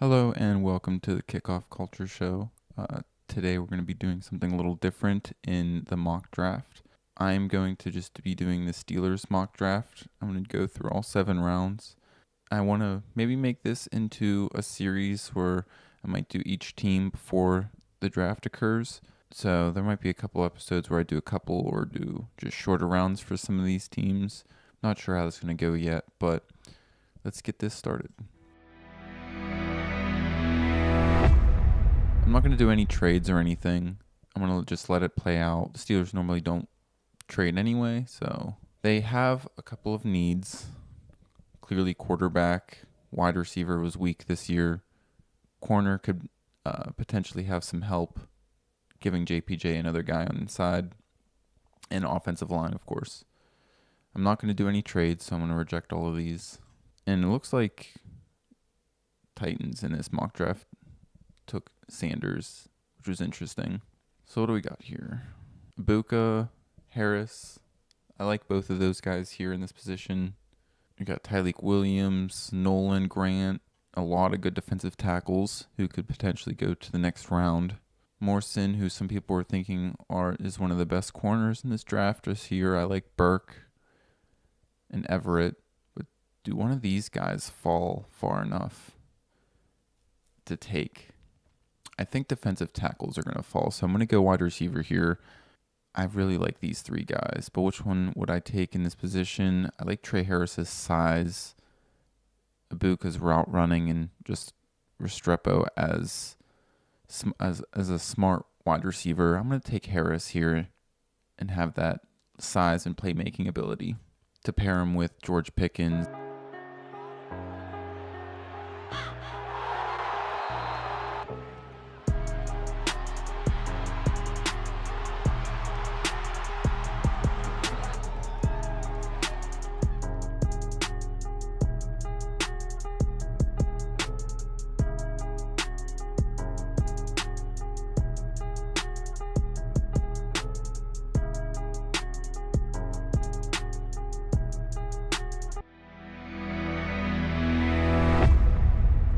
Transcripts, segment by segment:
Hello and welcome to the Kickoff Culture Show. Today we're going to be doing something a little different in the mock draft. I'm going to just be doing the Steelers mock draft. I'm going to go through all 7 rounds. I want to maybe make this into a series where I might do each team before the draft occurs. So there might be a couple episodes where I do a couple or do just shorter rounds for some of these teams. Not sure how this is going to go yet, but let's get this started. I'm not going to do any trades or anything. I'm going to just let it play out. The Steelers normally don't trade anyway, so they have a couple of needs. Clearly, quarterback, wide receiver was weak this year. Corner could potentially have some help, giving JPJ another guy on the inside. And offensive line, of course. I'm not going to do any trades, so I'm going to reject all of these. And it looks like Titans in this mock draft took Sanders, which was interesting. So what do we got here? Ibuka, Harris. I like both of those guys here in this position. We got Tyleik Williams, Nolan, Grant. A lot of good defensive tackles who could potentially go to the next round. Morrison, who some people were thinking is one of the best corners in this draft, is here. I like Burke and Everett. But do one of these guys fall far enough to take? I think defensive tackles are going to fall, so I'm going to go wide receiver here. I really like these 3 guys, but which one would I take in this position? I like Trey Harris's size, Ibuka's route running, and just Restrepo as a smart wide receiver. I'm going to take Harris here and have that size and playmaking ability to pair him with George Pickens.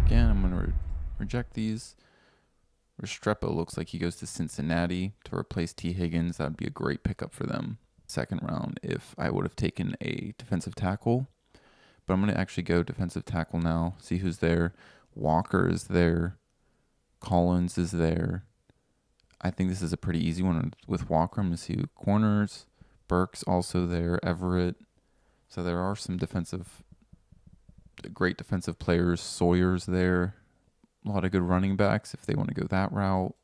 Again, I'm going to reject these. Restrepo looks like he goes to Cincinnati to replace T. Higgins. That would be a great pickup for them. Second round if I would have taken a defensive tackle. But I'm going to actually go defensive tackle now. See who's there. Walker is there. Collins is there. I think this is a pretty easy one with Walker. I'm going to see who corners. Burke's also there. Everett. So there are some great defensive players. Sawyer's there. A lot of good running backs if they want to go that route.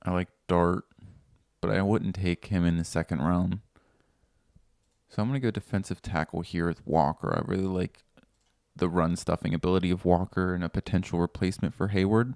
I like Dart, but I wouldn't take him in the second round. So I'm going to go defensive tackle here with Walker. I really like the run stuffing ability of Walker and a potential replacement for Hayward.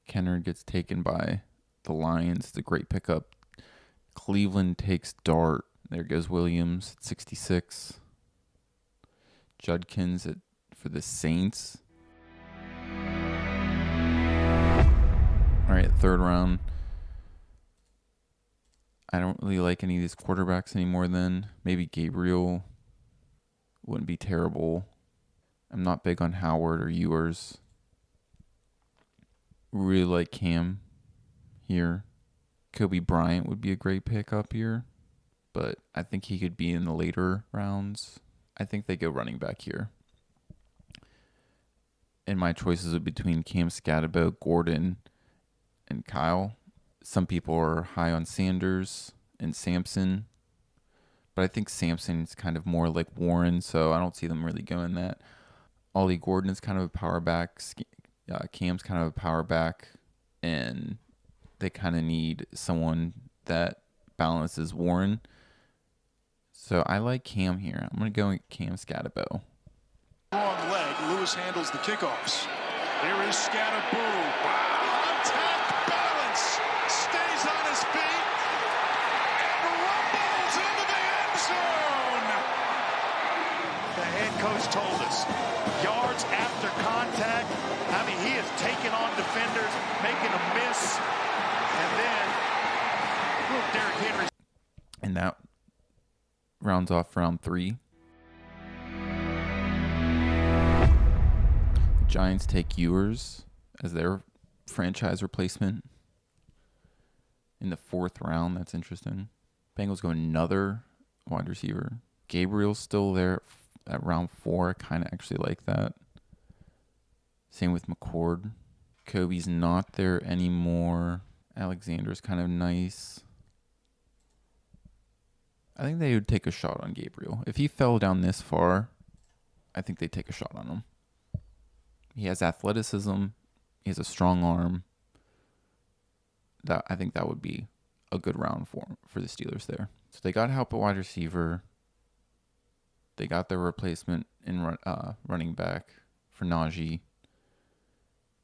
Kenner gets taken by the Lions. It's a great pickup. Cleveland takes Dart. There goes Williams at 66. Judkins for the Saints. All right, third round. I don't really like any of these quarterbacks anymore then. Maybe Gabriel wouldn't be terrible. I'm not big on Howard or Ewers. Really like Cam here. Kobe Bryant would be a great pickup here, but I think he could be in the later rounds. I think they go running back here. And my choices are between Cam Scatterbo, Gordon, and Kyle. Some people are high on Sanders and Sampson, But I think Sampson's kind of more like Warren, so I don't see them really going that. Ollie Gordon is kind of a power back. Cam's kind of a power back. And they kind of need someone that balances Warren. So I like Cam here. I'm going to go with Cam Scatabo. Wrong leg. Lewis handles the kickoffs. Here is Scatabo. Contact, balance, stays on his feet, and rumbles into the end zone. The head coach told us, yards after contact. I mean, he has taken on defenders, making a miss, and then Derrick Henry. And that rounds off round 3. The Giants take Ewers as their franchise replacement in the 4th round. That's interesting. Bengals go another wide receiver. Gabriel's still there at round 4. I kind of actually like that. Same with McCord. Kobe's not there anymore. Alexander's kind of nice. I think they would take a shot on Gabriel. If he fell down this far, I think they'd take a shot on him. He has athleticism. He has a strong arm. I think that would be a good round for the Steelers there. So they got help at wide receiver. They got their replacement in running back for Najee.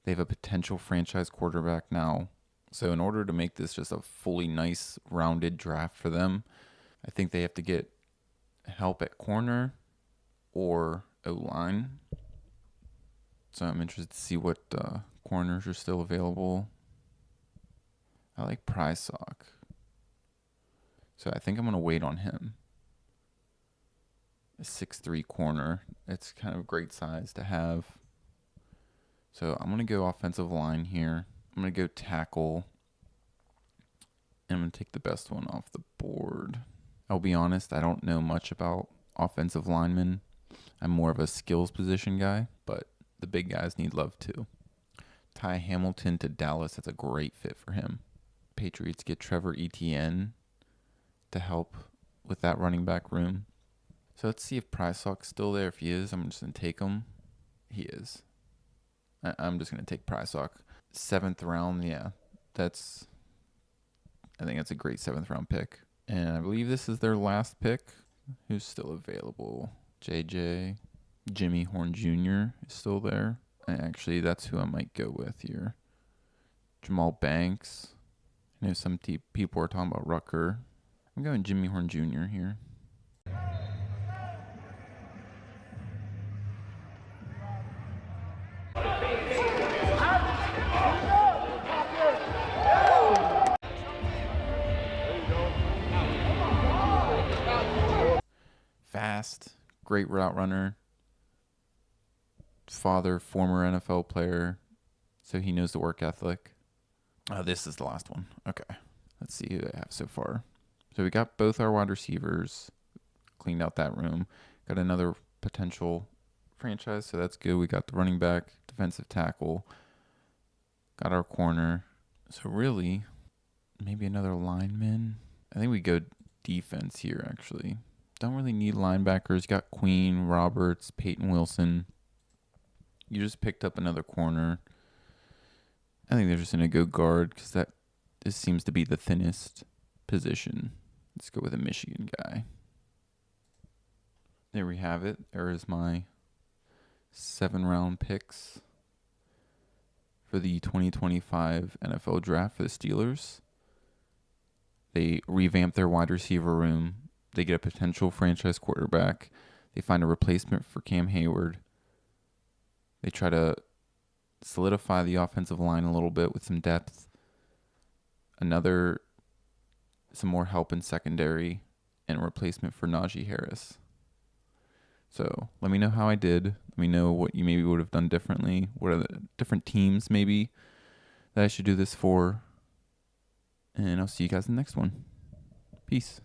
They have a potential franchise quarterback now. So in order to make this just a fully nice, rounded draft for them, I think they have to get help at corner or O-line. So I'm interested to see what corners are still available. I like Prysock. So I think I'm going to wait on him. A 6'3" corner. It's kind of a great size to have. So I'm going to go offensive line here. I'm going to go tackle. And I'm going to take the best one off the board. I'll be honest, I don't know much about offensive linemen. I'm more of a skills position guy, but the big guys need love too. Ty Hamilton to Dallas, that's a great fit for him. Patriots get Trevor Etienne to help with that running back room. So let's see if Prysock's still there. If he is, I'm just going to take him. He is. I'm just going to take Prysock. 7th round, yeah. I think that's a great 7th round pick. And I believe this is their last pick. Who's still available? Jimmy Horn Jr. is still there. And actually, that's who I might go with here. Jamal Banks. I know some people are talking about Rucker. I'm going Jimmy Horn Jr. here. Fast, great route runner. Father, former NFL player, so he knows the work ethic. This is the last one. Okay, let's see who they have so far. So we got both our wide receivers, cleaned out that room. Got another potential franchise, so that's good. We got the running back, defensive tackle. Got our corner. So really, maybe another lineman. I think we go defense here, actually. Don't really need linebackers. Got Queen, Roberts, Peyton Wilson. You just picked up another corner. I think they're just going to go guard because this seems to be the thinnest position. Let's go with a Michigan guy. There we have it. There is my 7-round picks for the 2025 NFL Draft for the Steelers. They revamp their wide receiver room. They get a potential franchise quarterback. They find a replacement for Cam Hayward. They try to solidify the offensive line a little bit with some depth. Some more help in secondary, and a replacement for Najee Harris. So let me know how I did. Let me know what you maybe would have done differently. What are the different teams maybe that I should do this for? And I'll see you guys in the next one. Peace.